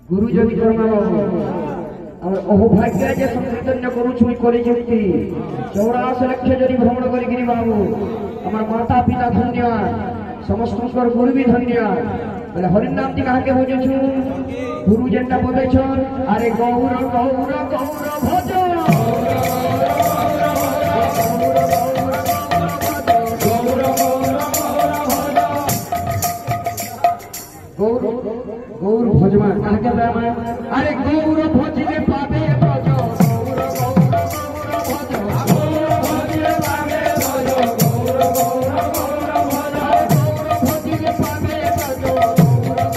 गुरुजन अहोभाग्य जे संकीर्तन करुछु करी जुक्ति 84 लक्ष जरी भ्रमण करी बाबू हमार माता पिता धन्य समस्त गुरु भी धन्य बोले हरिनाम जी कहा के हो जछु गुरुजन ना बोले छन अरे गौर गौर गौर भज गौर गौर भजमा कहा के अरे गौर भजले पावे भज गौर गौर भज गौर भजले पावे भज गौर गौर भज गौर भजले पावे भज गौर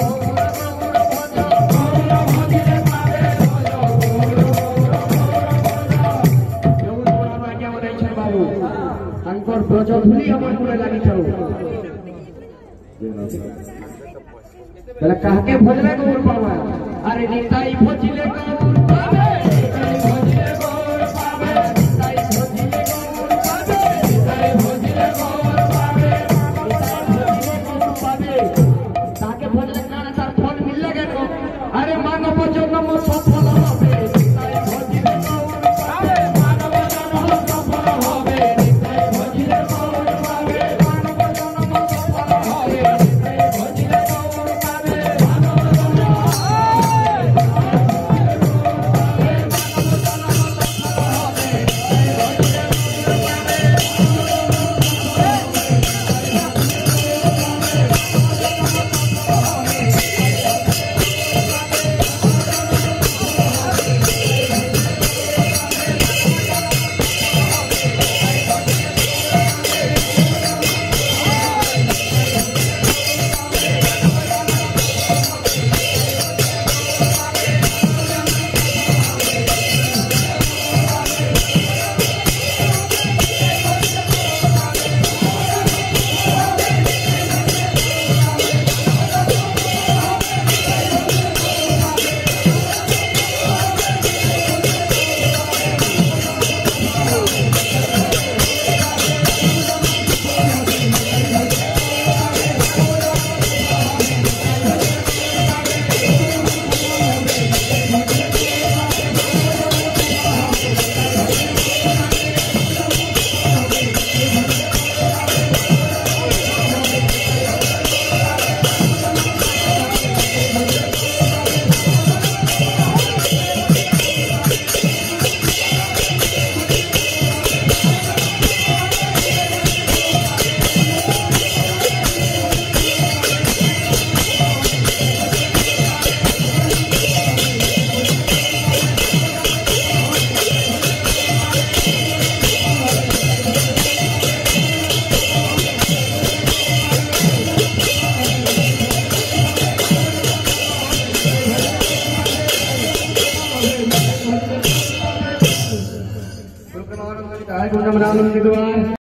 गौर भज गौर भजले पावे भज गौर गौर भज आज्ञा बोले छे बाबू तांकर ब्रजधुली हमर गुणे लागि छौ बोले कहा के भजले गौर पावा अरे निताई भजले गौर पावे निताई भजले गौर पावे निताई भजले गौर पावे निताई भजले गौर पावे निताई भजले गौर पावे ताके भजले काना तार फल मिलले गेलो अरे मानव जन्म सफल होबे निताई भजले गौर पावे मानव जन्म सफल होबे निताई भजले गौर पावे मानव जन्म सफल होबे निताई भजले गौर पावे